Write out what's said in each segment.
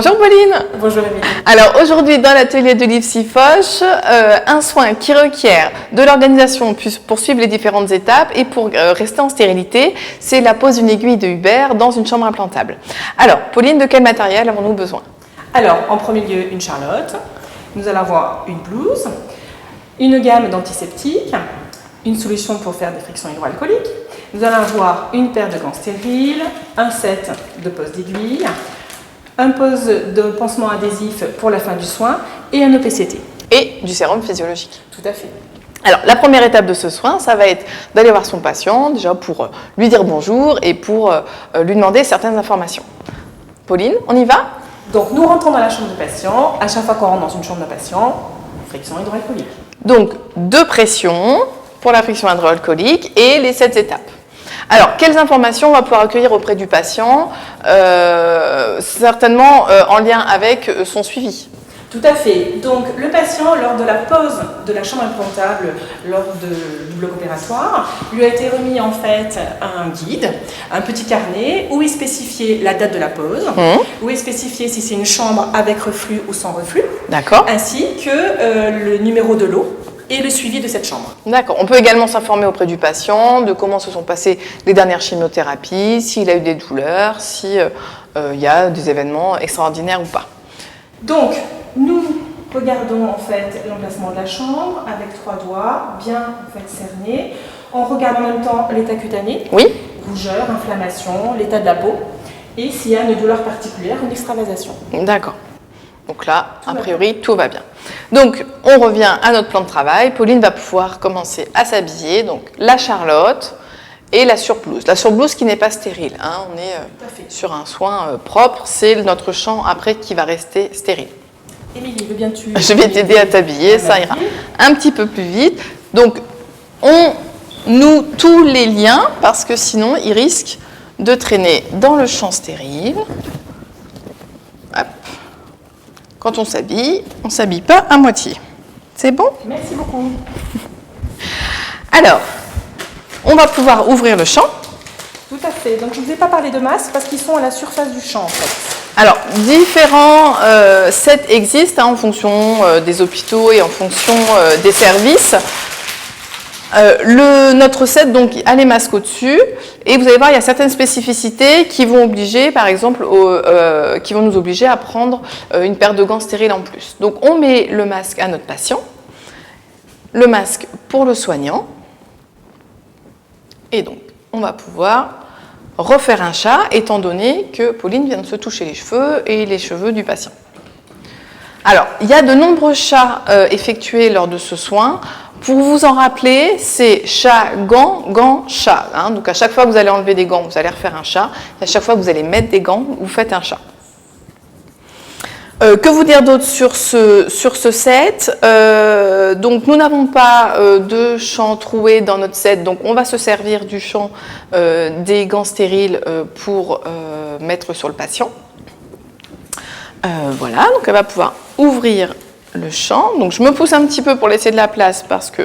Bonjour Pauline. Bonjour Émilie. Alors aujourd'hui dans l'atelier de Liv Sifoche, un soin qui requiert de l'organisation pour suivre les différentes étapes et pour rester en stérilité, c'est la pose d'une aiguille de Hubert dans une chambre implantable. Alors Pauline, de quel matériel avons-nous besoin? Alors en premier lieu une charlotte, nous allons avoir une blouse, une gamme d'antiseptiques, une solution pour faire des frictions hydroalcooliques, nous allons avoir une paire de gants stériles, un set de pose d'aiguille, un pose de pansement adhésif pour la fin du soin et un EPCT. Et du sérum physiologique. Tout à fait. Alors, la première étape de ce soin, ça va être d'aller voir son patient, déjà pour lui dire bonjour et pour lui demander certaines informations. Pauline, on y va? Donc, nous rentrons dans la chambre du patient. À chaque fois qu'on rentre dans une chambre de patient, friction hydroalcoolique. Donc, 2 pressions pour la friction hydroalcoolique et les 7 étapes. Alors, quelles informations on va pouvoir accueillir auprès du patient, certainement en lien avec son suivi? Tout à fait. Donc, le patient, lors de la pose de la chambre implantable, lors du bloc opératoire, lui a été remis en fait un guide, un petit carnet où est spécifié la date de la pose, où est spécifié si c'est une chambre avec reflux ou sans reflux, D'accord. ainsi que le numéro de l'eau et le suivi de cette chambre. D'accord. On peut également s'informer auprès du patient de comment se sont passées les dernières chimiothérapies, s'il a eu des douleurs, s'il y a des événements extraordinaires ou pas. Donc, nous regardons en fait l'emplacement de la chambre avec 3 doigts bien en fait cernés. On regarde en même temps l'état cutané, Oui. rougeur, inflammation, l'état de la peau et s'il y a une douleur particulière, une extravasation. D'accord. Donc là, a priori, tout va bien. Donc, on revient à notre plan de travail. Pauline va pouvoir commencer à s'habiller. Donc, la charlotte et la surblouse. La surblouse qui n'est pas stérile. Hein. On est sur un soin propre. C'est notre champ après qui va rester stérile. Émilie, veux bien tu... Je vais t'aider à t'habiller, ça ira un petit peu plus vite. Donc, on noue tous les liens parce que sinon, ils risquent de traîner dans le champ stérile. Hop. Quand on ne s'habille pas à moitié. C'est bon? Merci beaucoup. Alors, on va pouvoir ouvrir le champ. Tout à fait. Donc, je ne vous ai pas parlé de masques parce qu'ils sont à la surface du champ en fait. Alors, différents sets existent en fonction des hôpitaux et en fonction des services. Notre set donc a les masques au-dessus et vous allez voir il y a certaines spécificités qui vont obliger par exemple qui vont nous obliger à prendre une paire de gants stériles en plus. Donc on met le masque à notre patient, le masque pour le soignant et donc on va pouvoir refaire un chat étant donné que Pauline vient de se toucher les cheveux et les cheveux du patient. Alors il y a de nombreux chats effectués lors de ce soin. Pour vous en rappeler, c'est chat, gant, chat. Hein. Donc à chaque fois que vous allez enlever des gants, vous allez refaire un chat. Et à chaque fois que vous allez mettre des gants, vous faites un chat. Que vous dire d'autre sur ce set? Donc nous n'avons pas de champ troué dans notre set, donc on va se servir du champ des gants stériles pour mettre sur le patient. Voilà, donc elle va pouvoir ouvrir le champ. Donc je me pousse un petit peu pour laisser de la place parce que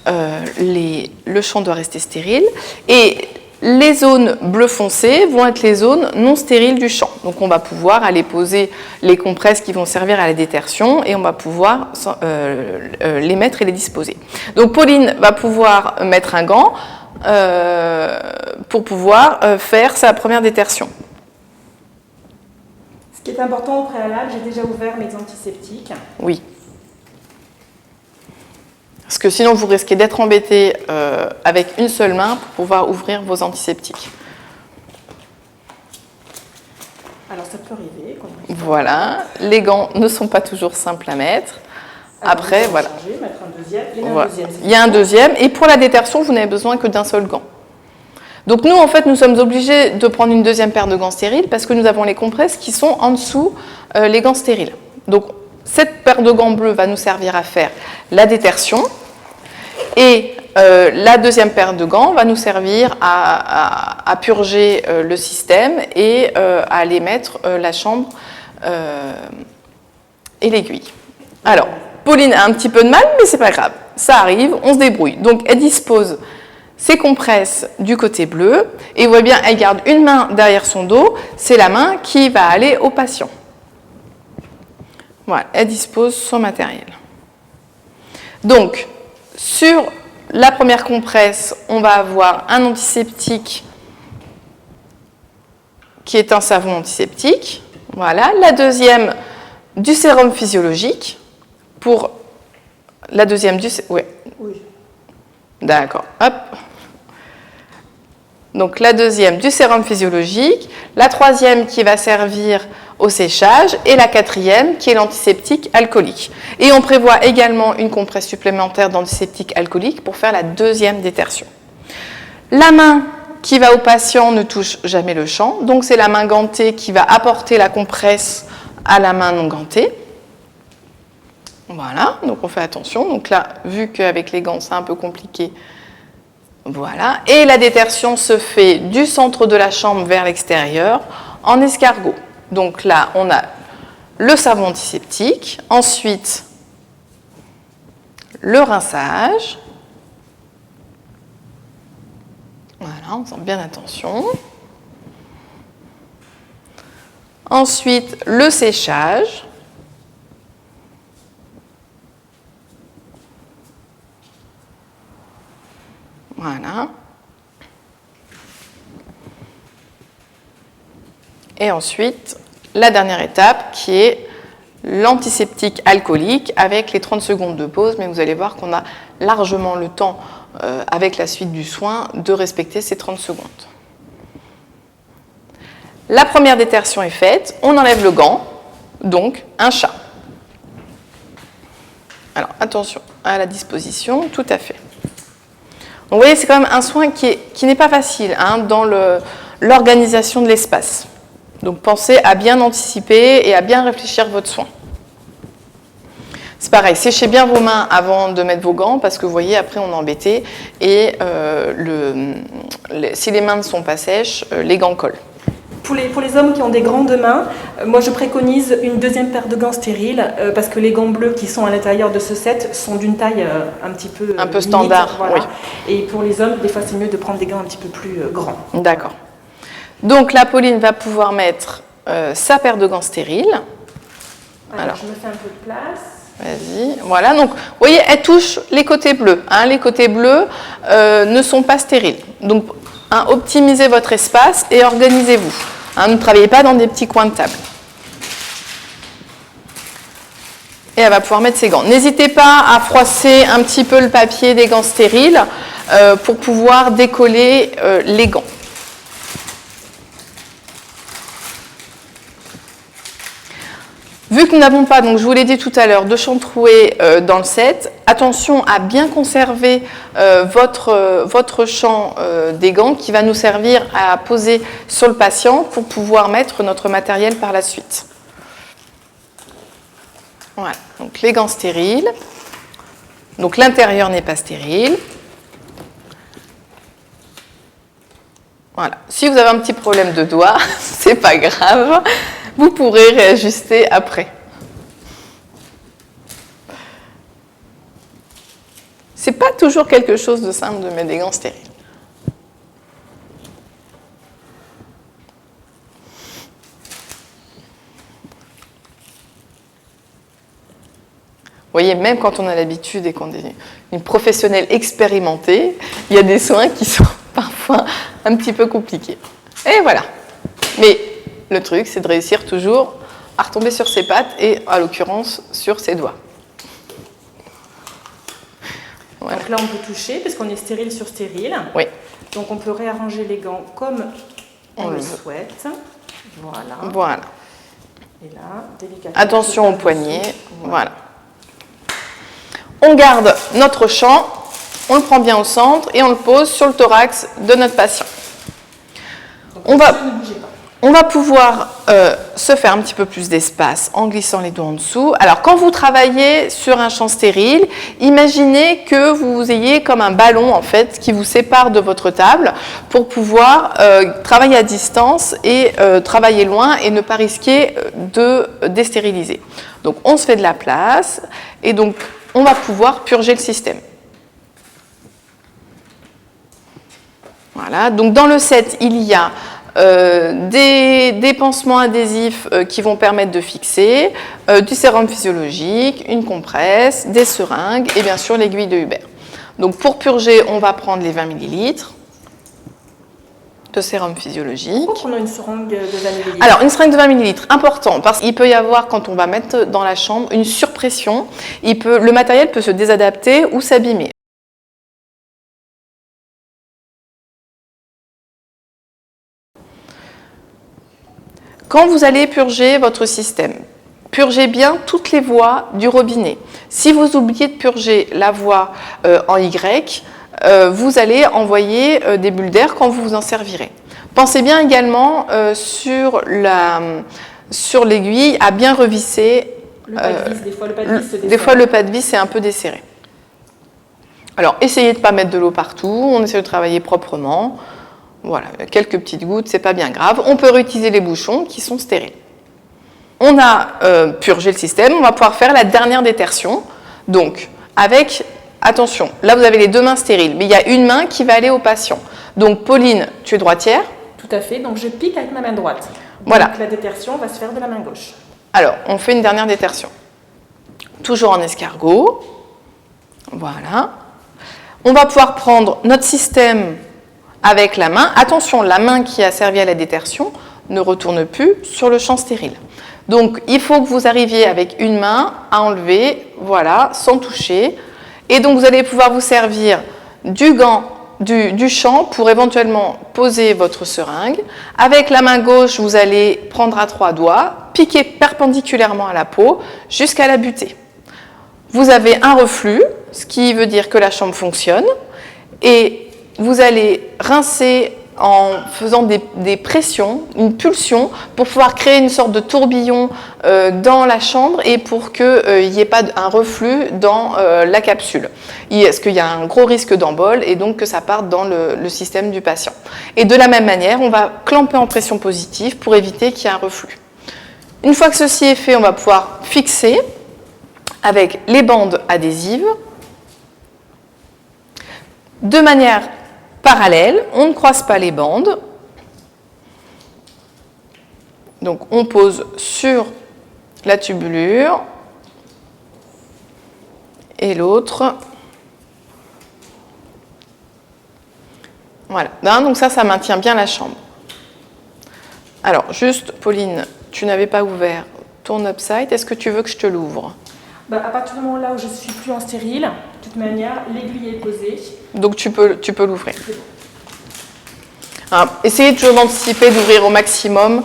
le champ doit rester stérile. Et les zones bleu foncé vont être les zones non stériles du champ. Donc on va pouvoir aller poser les compresses qui vont servir à la détertion et on va pouvoir les mettre et les disposer. Donc Pauline va pouvoir mettre un gant pour pouvoir faire sa première détertion. Ce qui est important au préalable, j'ai déjà ouvert mes antiseptiques. Oui. Parce que sinon, vous risquez d'être embêté avec une seule main pour pouvoir ouvrir vos antiseptiques. Alors, ça peut arriver. Voilà. Les gants ne sont pas toujours simples à mettre. Après, voilà. Mettre un deuxième. Il y a un deuxième. Et pour la détertion, vous n'avez besoin que d'un seul gant. Donc nous, en fait, nous sommes obligés de prendre une deuxième paire de gants stériles parce que nous avons les compresses qui sont en dessous les gants stériles. Donc cette paire de gants bleus va nous servir à faire la détertion et la deuxième paire de gants va nous servir à purger le système et à aller mettre la chambre et l'aiguille. Alors, Pauline a un petit peu de mal, mais c'est pas grave. Ça arrive, on se débrouille. Donc elle dispose ses compresses du côté bleu et vous voyez bien, elle garde une main derrière son dos, c'est la main qui va aller au patient. Voilà, elle dispose son matériel. Donc, sur la première compresse, on va avoir un antiseptique qui est un savon antiseptique. Voilà. La deuxième, du sérum physiologique. Pour la deuxième du... Oui. D'accord. Hop. Donc, la deuxième, du sérum physiologique. La troisième qui va servir au séchage. Et la quatrième qui est l'antiseptique alcoolique. Et on prévoit également une compresse supplémentaire d'antiseptique alcoolique pour faire la deuxième détertion. La main qui va au patient ne touche jamais le champ. Donc, c'est la main gantée qui va apporter la compresse à la main non gantée. Voilà, donc on fait attention. Donc là, vu qu'avec les gants, c'est un peu compliqué, voilà. Et la détertion se fait du centre de la chambre vers l'extérieur en escargot. Donc là, on a le savon antiseptique, ensuite le rinçage. Voilà, on fait bien attention. Ensuite, le séchage. Voilà. Et ensuite, la dernière étape qui est l'antiseptique alcoolique avec les 30 secondes de pause, mais vous allez voir qu'on a largement le temps, avec la suite du soin, de respecter ces 30 secondes. La première détertion est faite, on enlève le gant, donc un chat. Alors attention à la disposition, tout à fait. Donc, vous voyez, c'est quand même un soin qui n'est pas facile dans l'organisation de l'espace. Donc pensez à bien anticiper et à bien réfléchir votre soin. C'est pareil, séchez bien vos mains avant de mettre vos gants parce que vous voyez, après on est embêté et si les mains ne sont pas sèches, les gants collent. Pour les hommes qui ont des grandes mains, moi je préconise une deuxième paire de gants stériles parce que les gants bleus qui sont à l'intérieur de ce set sont d'une taille un petit peu limite, standard. Voilà. Oui. Et pour les hommes, des fois c'est mieux de prendre des gants un petit peu plus grands. D'accord. Donc la Pauline va pouvoir mettre sa paire de gants stériles. Alors je me fais un peu de place. Vas-y, voilà, donc vous voyez, elle touche les côtés bleus. Les côtés bleus ne sont pas stériles. Donc, optimisez votre espace et organisez-vous. Ne travaillez pas dans des petits coins de table. Et elle va pouvoir mettre ses gants. N'hésitez pas à froisser un petit peu le papier des gants stériles pour pouvoir décoller les gants. Vu que nous n'avons pas, donc je vous l'ai dit tout à l'heure, de champ troué dans le set, attention à bien conserver votre champ des gants qui va nous servir à poser sur le patient pour pouvoir mettre notre matériel par la suite. Voilà, donc les gants stériles. Donc l'intérieur n'est pas stérile. Voilà. Si vous avez un petit problème de doigt, c'est pas grave. Vous pourrez réajuster après. C'est pas toujours quelque chose de simple de mettre des gants stériles. Vous voyez, même quand on a l'habitude et qu'on est une professionnelle expérimentée, il y a des soins qui sont parfois un petit peu compliqués. Et voilà. Mais le truc, c'est de réussir toujours à retomber sur ses pattes et, à l'occurrence, sur ses doigts. Voilà. Donc là, on peut toucher parce qu'on est stérile sur stérile. Oui. Donc on peut réarranger les gants comme on le souhaite. Voilà. Voilà. Et là, délicatement. Attention au poignet. Voilà. On garde notre champ, on le prend bien au centre et on le pose sur le thorax de notre patient. Donc, on va pouvoir se faire un petit peu plus d'espace en glissant les doigts en dessous. Alors, quand vous travaillez sur un champ stérile, imaginez que vous ayez comme un ballon en fait qui vous sépare de votre table pour pouvoir travailler à distance et travailler loin et ne pas risquer de déstériliser. Donc, on se fait de la place et donc on va pouvoir purger le système. Voilà, donc dans le set, il y a des pansements adhésifs qui vont permettre de fixer, du sérum physiologique, une compresse, des seringues et bien sûr l'aiguille de Huber. Donc pour purger, on va prendre les 20 ml de sérum physiologique. Pourquoi on a une seringue de 20 ml? Alors, une seringue de 20 ml, important, parce qu'il peut y avoir, quand on va mettre dans la chambre, une surpression. Le matériel peut se désadapter ou s'abîmer. Quand vous allez purger votre système, purgez bien toutes les voies du robinet. Si vous oubliez de purger la voie en Y, vous allez envoyer des bulles d'air quand vous vous en servirez. Pensez bien également sur l'aiguille à bien revisser. Le pas de vis, des fois le pas de vis se desserre. Des fois le pas de vis est un peu desserré. Alors essayez de ne pas mettre de l'eau partout, on essaie de travailler proprement. Voilà, quelques petites gouttes, c'est pas bien grave. On peut réutiliser les bouchons qui sont stériles. On a purgé le système, on va pouvoir faire la dernière détertion. Donc, avec, attention, là vous avez les deux mains stériles, mais il y a une main qui va aller au patient. Donc, Pauline, tu es droitière. Tout à fait, donc je pique avec ma main droite. Voilà. Donc la détertion va se faire de la main gauche. Alors, on fait une dernière détertion. Toujours en escargot. Voilà. On va pouvoir prendre notre système avec la main. Attention, la main qui a servi à la détertion ne retourne plus sur le champ stérile. Donc, il faut que vous arriviez avec une main à enlever, voilà, sans toucher. Et donc, vous allez pouvoir vous servir du gant, du champ pour éventuellement poser votre seringue. Avec la main gauche, vous allez prendre à 3 doigts, piquer perpendiculairement à la peau jusqu'à la butée. Vous avez un reflux, ce qui veut dire que la chambre fonctionne. Et vous allez rincer en faisant des pressions, une pulsion, pour pouvoir créer une sorte de tourbillon dans la chambre et pour qu'il n'y ait pas un reflux dans la capsule. Parce qu'il y a un gros risque d'embole et donc que ça parte dans le système du patient. Et de la même manière, on va clamper en pression positive pour éviter qu'il y ait un reflux. Une fois que ceci est fait, on va pouvoir fixer avec les bandes adhésives de manière parallèle, on ne croise pas les bandes. Donc on pose sur la tubulure et l'autre. Voilà, donc ça maintient bien la chambre. Alors juste, Pauline, tu n'avais pas ouvert ton upside, est-ce que tu veux que je te l'ouvre? À partir du moment là où je ne suis plus en stérile, de toute manière, l'aiguille est posée. Donc tu peux l'ouvrir. Alors, essayez toujours d'anticiper, d'ouvrir au maximum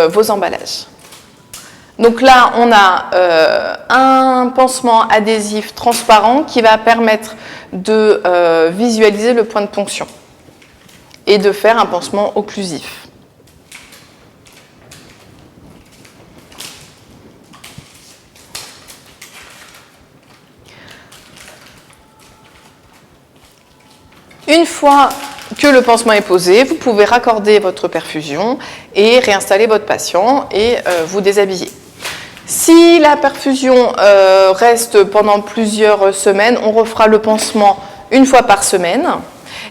vos emballages. Donc là, on a un pansement adhésif transparent qui va permettre de visualiser le point de ponction et de faire un pansement occlusif. Une fois que le pansement est posé, vous pouvez raccorder votre perfusion et réinstaller votre patient et vous déshabiller. Si la perfusion reste pendant plusieurs semaines, on refera le pansement une fois par semaine.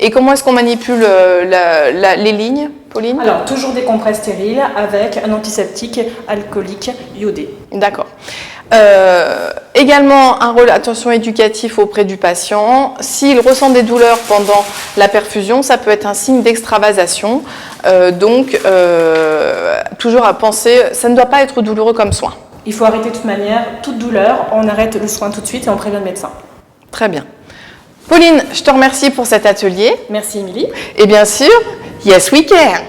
Et comment est-ce qu'on manipule les lignes, Pauline? Alors, toujours des compresses stériles avec un antiseptique alcoolique iodé. D'accord. Également un rôle, attention, éducatif auprès du patient. S'il ressent des douleurs pendant la perfusion, ça peut être un signe d'extravasation. Donc, toujours à penser, ça ne doit pas être douloureux comme soin. Il faut arrêter de toute manière, toute douleur, on arrête le soin tout de suite et on prévient le médecin. Très bien. Pauline, je te remercie pour cet atelier. Merci Émilie. Et bien sûr, yes we care.